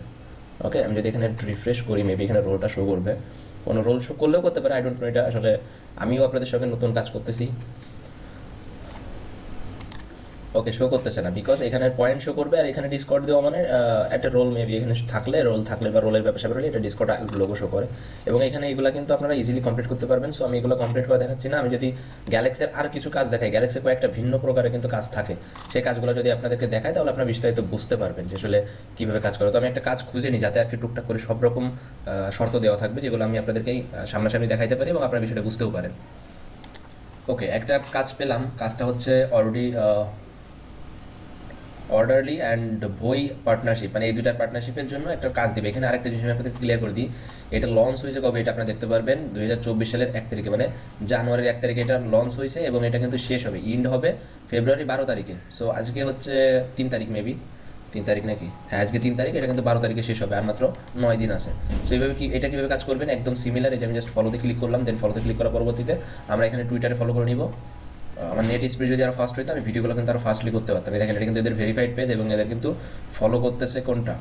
ওকে, আমি যদি এখানে রিফ্রেশ করি মেবি এখানে রোলটা শো করবে, কোনো রোল শো করলেও করতে পারে, আই ডোন্ট নো, এটা আসলে আমিও আপনাদের সঙ্গে নতুন কাজ করতেছি। ওকে, শো করতেছে না, বিকজ এখানে পয়েন্ট শো করবে, আর এখানে ডিসকর্ড দেওয়া মানে একটা রোল মেবি এখানে রোল থাকলে বা রোলের ব্যবসা করলে এটা ডিসকর্ড লোগো শো করে, এবং এখানে এগুলো কিন্তু আপনারা ইজিলি কমপ্লিট করতে পারবেন। সো আমি এগুলো কমপ্লিট করে দেখাচ্ছি না, আমি যদি গ্যালাক্সির আর কিছু কাজ দেখাই, গ্যালাক্সির কয়েকটা ভিন্ন প্রকারের কিন্তু কাজ থাকে, সেই কাজগুলো যদি আপনাদেরকে দেখায় তাহলে আপনারা বিস্তারিত বুঝতে পারবেন যে আসলে কীভাবে কাজ করে। তো আমি একটা কাজ খুঁজে নিই যাতে আর কি টুকটাক করে সব রকম শর্ত দেওয়া থাকবে, যেগুলো আমি আপনাদেরকেই সামনাসামনি দেখাইতে পারি এবং আপনারা বিষয়টা বুঝতেও পারেন। ওকে, একটা কাজ পেলাম, কাজটা হচ্ছে অর্ডারলি অ্যান্ড বই পার্টনারশিপ, মানে এই দুটার পার্টনারশিপের জন্য একটা কাজ দেবে। এখানে আরেকটা জিনিস আমি আপনাদের ক্লিয়ার করে দিই, এটা লঞ্চ হয়েছে কবে, এটা আপনারা দেখতে পারবেন 2024 সালের 1 তারিখে, মানে জানুয়ারির 1 তারিখে এটা লঞ্চ হয়েছে, এবং এটা কিন্তু শেষ হবে, ইন্ড হবে ফেব্রুয়ারি 12 তারিখে। সো আজকে হচ্ছে 3 তারিখ, মেবি 3 তারিখ নাকি, হ্যাঁ আজকে 3 তারিখ, এটা কিন্তু 12 তারিখে শেষ হবে, আর মাত্র 9 দিন আছে। সো এইভাবে এটা কীভাবে কাজ করবেন, একদম সিমিলার, এই যে আমি জাস্ট ফলোতে ক্লিক করলাম, দেন ফলোতে ক্লিক করার পরবর্তীতে আমরা এখানে টুইটারে ফলো করে নিব। আমার নেট স্পিড যদি আরও ফাস্ট হইতো আমি ভিডিওগুলো কিন্তু আরও ফাস্টলি করতে পারতাম। দেখেন এটা কিন্তু এদের ভেরিফাইড পেজ, এবং এদের কিন্তু ফলো করতেছে কোনটা,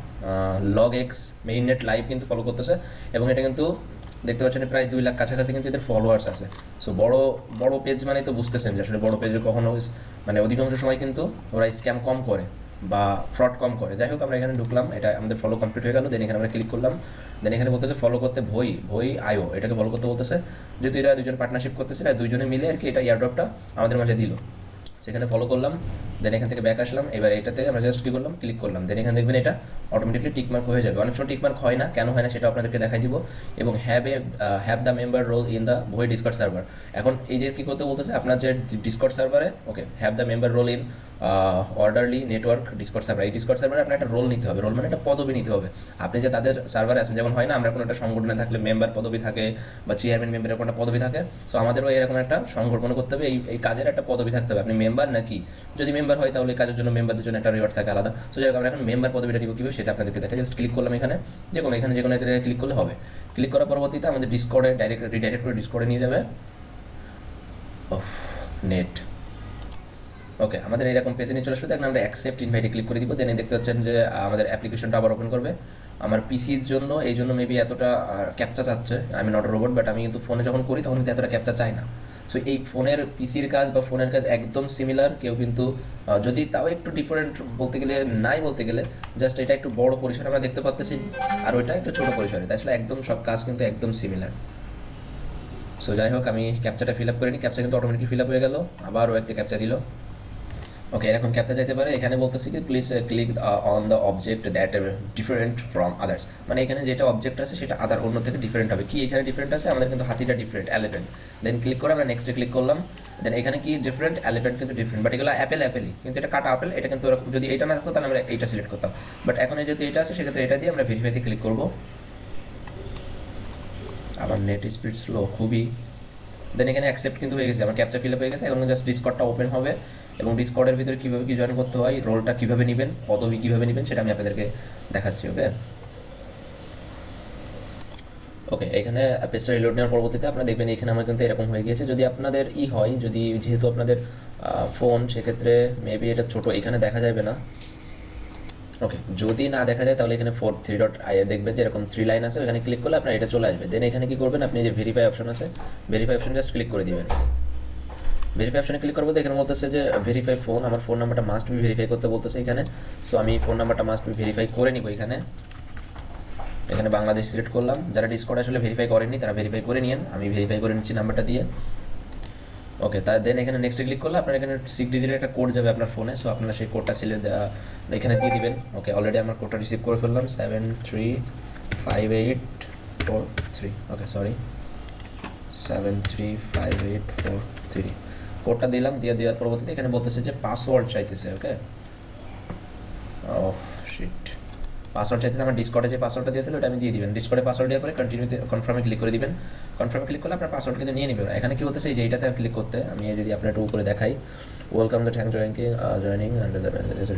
log x main net live কিন্তু ফলো করতেছে, এবং এটা কিন্তু দেখতে পাচ্ছেন প্রায় 2 লাখ কাছাকাছি কিন্তু এদের ফলোয়ার্স আছে। সো বড় পেজ মানে তো বুঝতেছেন যে আসলে বড় পেজে কখনো মানে অধিকাংশ সময় কিন্তু ওরা স্ক্যাম কম করে বা ফ্রড কম করে। যাই হোক, আমরা এখানে ঢুকলাম, এটা আমাদের ফলো কমপ্লিট হয়ে গেল। দেন এখানে আমরা ক্লিক করলাম, দেন এখানে বলতেছে ফলো করতে ভই আইও, এটাকে ফলো করতে বলতেছে, যেহেতু এরা দুজন পার্টনারশিপ করতেছে, এরা দুজনে মিলে আর কি এটা এয়ারড্রপটা আমাদের মাঝে দিল। সেখানে ফলো করলাম, দেন এখান থেকে ব্যাক আসলাম, এবার এটাতে আমরা জাস্ট কী করলাম, ক্লিক করলাম, দেন এখানে দেখবেন এটা অটোমেটিকলি টিকমার্ক হয়ে যাবে। অনেক সময় টিকমার্ক হয় না, কেন হয় না সেটা আপনাদেরকে দেখাই দিব। এবং have the member role in the ভই ডিসকর্ড সার্ভার। এখন এই যে কী করতে বলতেছে, আপনার যে ডিসকর্ড সার্ভারে, okay, have the member role in orderly network Discord server, এই ডিসকর্ড সার্ভারে আপনার একটা রোল নিতে হবে, রোল মানে একটা পদবি নিতে হবে। আপনি যে তাদের সার্ভারে আছেন, যেমন হয় না আমরা কোনো একটা সংগঠনে থাকলে মেম্বার পদবি থাকে বা চেয়ারম্যান মেম্বারের কোনো পদবি থাকে, সো আমাদেরও এরকম একটা সংগঠন করতে হবে, এই কাজের একটা পদবি থাকতে হবে। আপনি মেম্বার নাকি, যদি মেম্বার হয় তাহলে কাজের জন্য মেম্বারদের জন্য একটা রিওয়ার্ড থাকে আলাদা। সো যাই হোক, আমরা এখন মেম্বার পদবিটা দিব কীভাবে সেটা আপনাদেরকে দেখা, জাস্ট ক্লিক করলাম এখানে যে কোনো জায়গায় ক্লিক করলে হবে। ক্লিক করার পরবর্তীতে আমাদের ডিসকর্ডে রিডাইরেক্ট করে ডিসকর্ডে নিয়ে যাবে। নেট ওকে, আমাদের এরকম পেজে নিয়ে চলে আসবে। দেখেন আমরা অ্যাকসেপ্ট ইনভাইটে ক্লিক করে দিব, দেন দেখতে পাচ্ছেন যে আমাদের অ্যাপ্লিকেশনটা আবার ওপেন করবে। আমার পিসির জন্য এই জন্য মেবি এতটা ক্যাপচা চাচ্ছে, আমি নট রোবট, বাট আমি কিন্তু ফোনে যখন করি তখন কিন্তু এতটা ক্যাপচা চাই না। সো এই ফোনের পিসির কাজ বা ফোনের কাজ একদম সিমিলার, কেউ কিন্তু যদি তাও একটু ডিফারেন্ট বলতে গেলে জাস্ট এটা একটু বড় পরিসরে আমরা দেখতে পাচ্ছি, আর ওইটা একটু ছোটো পরিসরে, তাই আসলে একদম সব কাজ কিন্তু একদম সিমিলার। সো যাই হোক, আমি ক্যাপচাটা ফিল আপ করে নিই, ক্যাপচা কিন্তু অটোমেটিকলি ফিল আপ হয়ে গেল, আবার ও একটা ক্যাপচা দিল, ওকে, এরকম ক্যাপচা যেতে পারে। এখানে বলতেছি কি please click on the object that different from others, মানে এখানে যেটা অবজেক্ট আছে সেটা আদার অন্য থেকে ডিফারেন্ট হবে। কি এখানে ডিফারেন্ট আছে, আমাদের কিন্তু হাতিটা ডিফারেন্ট, এলিফ্যান্ট। দেন ক্লিক করে আমরা নেক্সটে ক্লিক করলাম। দেন এখানে কি ডিফারেন্ট, এলিফ্যান্ট কিন্তু ডিফারেন্ট, বাট এগুলো অ্যাপেলই, কিন্তু এটা কাটা আপেল, এটা কিন্তু এরকম। যদি এটা না থাকতো তাহলে আমরা এইটা সিলেক্ট করতাম, বাট এখন যেহেতু এটা আছে সেক্ষেত্রে এটা দিয়ে আমরা ভেরিফাইতে ক্লিক করবো। আমার নেট স্পিড স্লো খুবই। দেন এখানে অ্যাকসেপ্ট কিন্তু হয়ে গেছে, আমার ক্যাপচা ফিল আপ হয়ে গেছে। এখন জাস্ট ডিসকর্ডটা ওপেন হবে এবং ডিসকর্ডের ভিতরে কীভাবে কী জয়েন করতে হয়, রোলটা কীভাবে নেবেন, পদবি কীভাবে নেবেন সেটা আমি আপনাদেরকে দেখাচ্ছি। ওকে ওকে, এখানে পেজটা রিলোড নেওয়ার পরবর্তীতে আপনারা দেখবেন এখানে আমার কিন্তু এরকম হয়ে গিয়েছে। যদি আপনাদের হয়, যদি যেহেতু আপনাদের ফোন, সেক্ষেত্রে মেবি এটা ছোটো, এখানে দেখা যাবে না। ওকে, যদি না দেখা যায় তাহলে এখানে 3 ডট দেখবেন যে এরকম 3 লাইন আছে, এখানে ক্লিক করলে আপনার এটা চলে আসবে। দেন এখানে কী করবেন, আপনি যে ভেরিফাই অপশন আছে, ভেরিফাই অপশন জাস্ট ক্লিক করে দিবেন। ভেরিফাই অপশনে ক্লিক করবো, এখানে বলতেছে যে ভেরিফাই ফোন, আমার ফোন নাম্বারটা মাস্ট বি ভেরিফাই করতে বলতেছে এখানে। সো আমি ফোন নাম্বারটা মাস্ট বি ভেরিফাই করে নিব। এখানে বাংলাদেশ সিলেক্ট করলাম। যারা ডিসকর্ড আসলে ভেরিফাই করেননি তারা ভেরিফাই করে নিন, আমি ভেরিফাই করে নিচ্ছি নাম্বারটা দিয়ে। ওকে, তার দেন এখানে নেক্সটে ক্লিক করলে আপনার এখানে 6 ডিজিটের একটা কোড যাবে আপনার ফোনে। সো আপনারা সেই কোডটা এখানে দিয়ে দিবেন। ওকে, অলরেডি আমার কোডটা রিসিভ করে ফেললাম, 7358443। ওকে সরি, 7358443 কোডটা দিলাম। দেওয়ার পরবর্তীতে এখানে বলতেছে যে পাসওয়ার্ড চাইতেছে। ওকে, অফ শিট, পাসওয়ার্ড চাইতেছে। আমার ডিসকর্ডে যে পাসওয়ার্ডটা দিয়েছিল ওটা আমি দিয়ে দিবেন। ডিসকর্ডে পাসওয়ার্ড দেওয়ার পরে কন্টিনিউতে কনফার্মে ক্লিক করে দিবেন। কনফার্মে ক্লিক করলে আপনার পাসওয়ার্ড কিন্তু নিয়ে নেবে। এখানে কি বলতেছে, যে এইটাতে ক্লিক করতে, আমি যদি আপনার একটু উপরে দেখাই, welcome the thank joining under the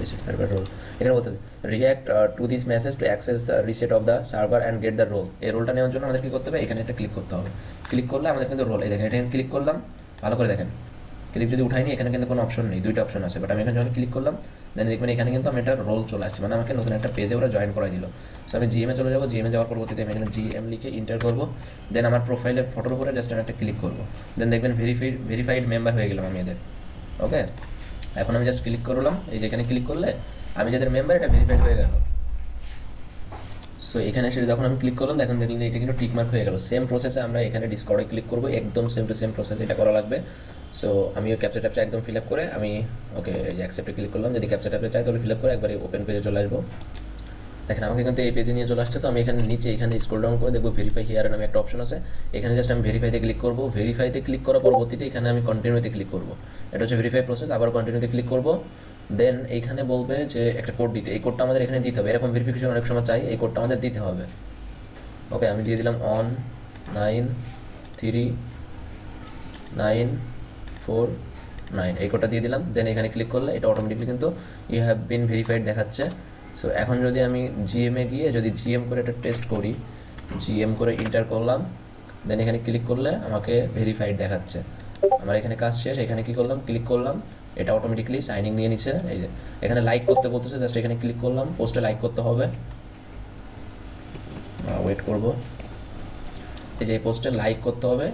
reset server role. এখানে বলতে react to this message to access the reset of the server and get the role. এই রোলটা নেওয়ার জন্য আমাদের কী করতে হবে, এখানে একটা ক্লিক করতে হবে। ক্লিক করলে আমাদের কিন্তু রোল, এই দেখেন এটা ক্লিক করলাম, ভালো করে দেখেন। ক্লিক যদি উঠাইনি, এখানে কিন্তু কোনো অপশন নেই, দুইটা অপশন আছে, বাট আমি এখানে যখন ক্লিক করলাম দেন দেখবেন এখানে কিন্তু আমি একটা রোল চলে আসছে, মানে আমাকে নতুন একটা পেজে ওরা জয়েন করাই দিল। সো আমি জিএমে চলে যাবো। জিএমে যাওয়ার পরবর্তীতে আমি এখানে জিএম লিখে ইন্টার করবো। দেন আমার প্রোফাইলের ফটোর উপরে জাস্ট আমি একটা ক্লিক করবো। দেন দেখবেন ভেরিফাইড মেম্বার হয়ে গেলাম আমি এদের। ওকে, এখন আমি জাস্ট ক্লিক করলাম, এই যে এখানে ক্লিক করলে আমি যাদের মেম্বার এটা ভেরিফাইড হয়ে গেল। সো এখানে এসে যখন আমি ক্লিক করলাম দেখেন এটা কিন্তু টিকমার্ক হয়ে গেল। সেম প্রসেসে আমরা এখানে ডিসকর্ডে ক্লিক করবো, একদম সেম টু সেম প্রসেস এটা করা লাগবে। সো আমি ওই ক্যাপচা ট্যাপচা একদম ফিল আপ করে আমি ওকে এই যে অ্যাকসেপ্টে ক্লিক করলাম। যদি ক্যাপচা ট্যাপচা চাই তাহলে ফিল আপ করে একবারে ওপেন পেজে চলে আসবো। দেখেন আমাকে কিন্তু এই পেজে নিয়ে চলে আসছে। তো আমি এখানে নিচে এখানে স্ক্রল ডাউন করে দেখবো ভেরিফাই হিয়ার নামে একটা অপশন আছে। এখানে জাস্ট আমি ভেরিফাইতে ক্লিক করবো। ভেরিফাইতে ক্লিক করার পরবর্তীতে এখানে আমি কন্টিনিউতে ক্লিক করবো। এটা হচ্ছে ভেরিফাই প্রসেস। আবার কন্টিনিউতে ক্লিক করবো। দেন এইখানে বলবে যে একটা কোড দিতে, এই কোডটা আমাদের এখানে দিতে হবে। এরকম ভেরিফিকেশন অনেক সময় চাই, এই কোডটা আমাদের দিতে হবে। ওকে, আমি দিয়ে দিলাম 19394 এই কোডটা দিয়ে দিলাম। দেন এখানে ক্লিক করলে এটা অটোমেটিকলি কিন্তু ইউ হ্যাভ বিন ভেরিফাইড দেখাচ্ছে। সো এখন যদি আমি জিএমে গিয়ে যদি জিএম করে একটা টেস্ট করি, জিএম করে ইন্টার করলাম, দেন এখানে ক্লিক করলে আমাকে ভেরিফাইড দেখাচ্ছে। আমার এখানে কাজ শেষ। এখানে কি করলাম, ক্লিক করলাম, এটা অটোমেটিকলি সাইনিং নিয়ে নিচ্ছে। এই যে এখানে লাইক করতে বলতেছে, জাস্ট এখানে ক্লিক করলাম, পোস্টে লাইক করতে হবে। ওয়েট করব, এই যে এই পোস্টে লাইক করতে হবে।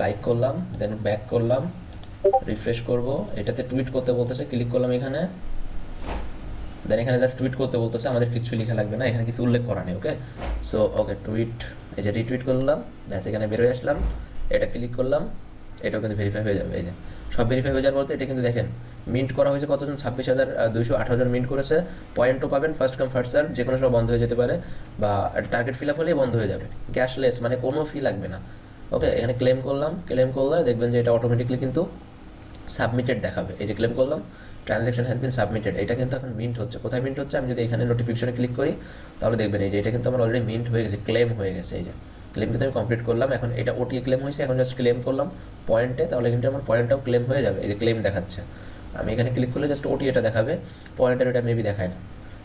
লাইক করলাম, দেন ব্যাক করলাম, রিফ্রেশ করব। এটাতে টুইট করতে বলতেছে, ক্লিক করলাম এখানে। দেন এখানে জাস্ট টুইট করতে বলতেছে, আমাদের কিছু লেখা লাগবে না, এখানে কিছু উল্লেখ করা নেই। ওকে, সো ওকে টুইট, এই যে রিটুইট করলাম, ব্যাস এখানে বেরোয় আসলাম। এটা ক্লিক করলাম, এটাও কিন্তু ভেরিফাই হয়ে যাবে। এই যে সব ভেরিফাই হয়ে যাওয়ার পর এটা কিন্তু দেখেন মিন্ট করা হয়েছে কতজন, 26,218 মিন্ট করেছে। পয়েন্টও পাবেন, ফার্স্ট কাম ফার্স্ট সার্ভ, যে কোনো সময় বন্ধ হয়ে যেতে পারে, বা টার্গেট ফিল আপ হলেই বন্ধ হয়ে যাবে। ক্যাশলেস মানে কোনো ফি লাগবে না। ওকে, এখানে ক্লেম করলাম, ক্লেম করলে দেখবেন যে এটা অটোমেটিকলি কিন্তু সাবমিটেড দেখাবে। এই যে ক্লেম করলাম, ট্রানজ্যাকশন হ্যাজ বিন সাবমিটেড, এটা কিন্তু এখন মিন্ট হচ্ছে। কোথায় মিন্ট হচ্ছে, আমি যদি এখানে নোটিফিকেশনে ক্লিক করি তাহলে দেখবেন এই যে এটা কিন্তু আমার অলরেডি মিন্ট হয়ে গেছে, ক্লেম হয়ে গেছে। এই যে ক্লেম কিন্তু আমি কমপ্লিট করলাম। এখন এটা ওটিএ ক্লেম হয়েছে, এখন জাস্ট ক্লেম করলাম পয়েন্টে, তাহলে কিন্তু আমার পয়েন্টটাও ক্লেম হয়ে যাবে। এই যে ক্লেম দেখাচ্ছে, আমি এখানে ক্লিক করলে জাস্ট ওটিএটা দেখাবে, পয়েন্টের ওটা মেবি দেখায় না।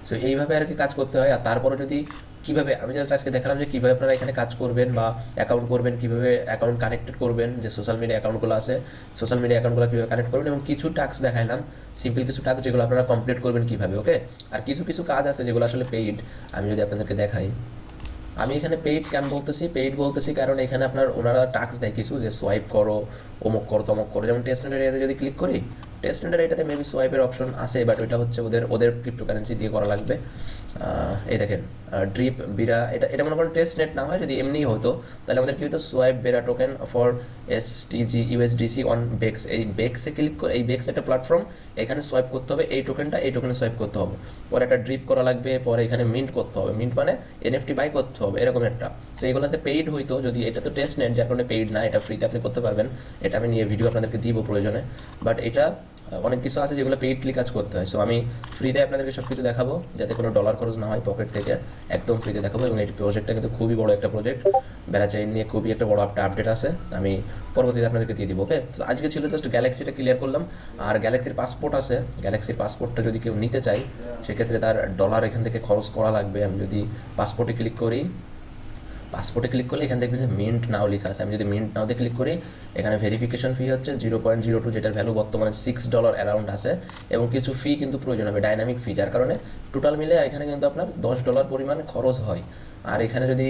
সো এইভাবে আর কি কাজ করতে হয়। আর তারপরে যদি কীভাবে, আমি জাস্ট আজকে দেখালাম যে কীভাবে আপনারা এখানে কাজ করবেন বা অ্যাকাউন্ট করবেন, কীভাবে অ্যাকাউন্ট কানেক্টেড করবেন, যে সোশ্যাল মিডিয়া অ্যাকাউন্টগুলো আছে সোশ্যাল মিডিয়া অ্যাকাউন্টগুলো কীভাবে কানেক্ট করবেন, এবং কিছু টাস্ক দেখাইলাম, সিম্পল কিছু টাস্ক যেগুলো আপনারা কমপ্লিট করবেন কীভাবে। ওকে, আর কিছু কিছু কাজ আছে যেগুলো আসলে পেইড, আমি যদি আপনাদেরকে দেখাই। আমি এখানে পেইড কেন বলতেছি, পেইড বলতেছি কারণ এখানে আপনার ওনারা টাস্ক দেয় কিছু, যে সোয়াইপ করো, অমুক করো তমুক করো। যেমন টেস্ট এরিয়াতে যদি ক্লিক করি, টেস্ট নেটের এটাতে মেবি সোয়াইপের অপশন আছে, বাট ওইটা হচ্ছে ওদের ক্রিপ্টোকারেন্সি দিয়ে করা লাগবে। এই দেখেন ড্রিপ বিরা, এটা মনে করেন টেস্ট নেট না হয়, যদি এমনিই হতো তাহলে আমাদের কী হতো, swipe Bera token for STG USDC on Bex. এই বেক্সে ক্লিক করে, এই বেক্স একটা প্ল্যাটফর্ম, এখানে সোয়াইপ করতে হবে এই টোকেনটা, এই টোকেনে সোয়াইপ করতে হবে, পরে একটা ড্রিপ করা লাগবে, পরে এখানে মিন্ট করতে হবে, মিন্ট মানে NFT বাই করতে হবে, এরকম একটা। সো এগুলোতে পেইড হইতো, যদি এটা তো টেস্ট নেট যার কারণে পেইড না, এটা ফ্রিতে আপনি করতে পারবেন, এটা আমি নিয়ে ভিডিও আপনাদেরকে দিব প্রয়োজনে। বাট এটা অনেক কিছু আছে যেগুলো পেইডলি কাজ করতে হয়। সো আমি ফ্রিতে আপনাদেরকে সব কিছু দেখাবো, যাতে কোনো ডলার খরচ না হয় পকেট থেকে, একদম ফ্রিতে দেখাবো। এবং এই প্রজেক্টটা কিন্তু খুবই বড় একটা প্রজেক্ট, বেড়াচাইন নিয়ে খুবই একটা বড় একটা আপডেট আছে, আমি পরবর্তীতে আপনাদেরকে দিয়ে দিব। ওকে, তো আজকে ছিল জাস্ট গ্যালাক্সিটা ক্লিয়ার করলাম। আর গ্যালাক্সির পাসপোর্ট আছে, গ্যালাক্সির পাসপোর্টটা যদি কেউ নিতে চায় সেক্ষেত্রে তার ডলার এখান থেকে খরচ করা লাগবে। আমি যদি পাসপোর্টে ক্লিক করি, পাসপোর্টে ক্লিক করলে এখান দেখবেন যে মিন্ট নাও লেখা আছে, আমি যদি মিন্ট নাওতে ক্লিক করি, এখানে ভেরিফিকেশন ফি হচ্ছে 0.02, যেটার ভ্যালু বর্তমানে $6 অ্যারাউন্ড আছে, এবং কিছু ফি কিন্তু প্রয়োজন হবে, ডাইনামিক ফি, যার কারণে টোটাল মিলে এখানে কিন্তু আপনার $10 পরিমাণে খরচ হয়। আর এখানে যদি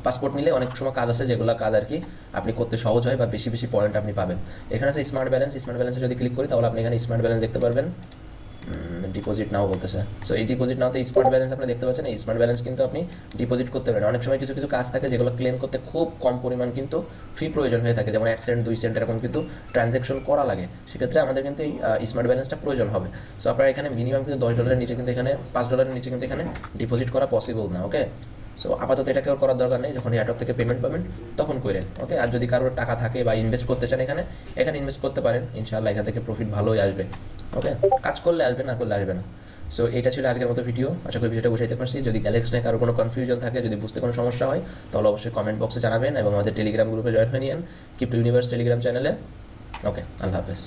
পাসপোর্ট নিলে অনেক সময় কাজ আছে, যেগুলো কাজ আর কি আপনি করতে সহজ হয় বা বেশি বেশি পয়েন্ট আপনি পাবেন। এখানে আছে স্মার্ট ব্যালেন্স, স্মার্ট ব্যালেন্সে যদি ক্লিক করি তাহলে আপনি এখানে স্মার্ট ব্যালেন্স দেখতে পারবেন। ডিপোজিট নাও বলতেছে। সো এই ডিপোজিট নাওতে স্মার্ট ব্যালেন্স আপনি দেখতে পাচ্ছেন, এই স্মার্ট ব্যালেন্স কিন্তু আপনি ডিপোজিট করতে পারেন। অনেক সময় কিছু কিছু কাজ থাকে যেগুলো ক্লেম করতে খুব কম পরিমাণ কিন্তু ফি প্রয়োজন হয়ে থাকে, যেমন 1 সেন্ট 2 সেন্ট এরকম কিন্তু ট্রানজ্যাকশন করা লাগে, সেক্ষেত্রে আমাদের কিন্তু এই স্মার্ট ব্যালেন্সটা প্রয়োজন হবে। সো আপনার এখানে মিনিমাম কিন্তু $10 নিচে কিন্তু এখানে $5 নিচে কিন্তু এখানে ডিপোজিট করা পসিবল না। ওকে, সো আপাতত এটা কেউ করার দরকার নেই, যখন এয়ারটপ থেকে পেমেন্ট পাবেন তখন করেন। ওকে, আর যদি কারোর টাকা থাকে বা ইনভেস্ট করতে চান এখানে ইনভেস্ট করতে পারেন, ইনশাআল্লাহ এখান থেকে প্রফিট ভালোই আসবে। ওকে, কাজ করলে আসবে, না করলে আসবে না। সো এটা ছিল আজকের মতো ভিডিও, আশা করি ভিডিওটা বুঝাইতে পারছি। যদি গ্যালাক্সি নিয়ে কারো কোনো কনফিউশন থাকে, যদি বুঝতে কোনো সমস্যা হয়, তাহলে অবশ্যই কমেন্ট বক্সে জানাবেন এবং আমাদের টেলিগ্রাম গ্রুপে জয়েন হয়ে নিন, ক্রিপ্টো ইউনিভার্স টেলিগ্রাম চ্যানেলে। ওকে, আল্লাহ হাফেজ।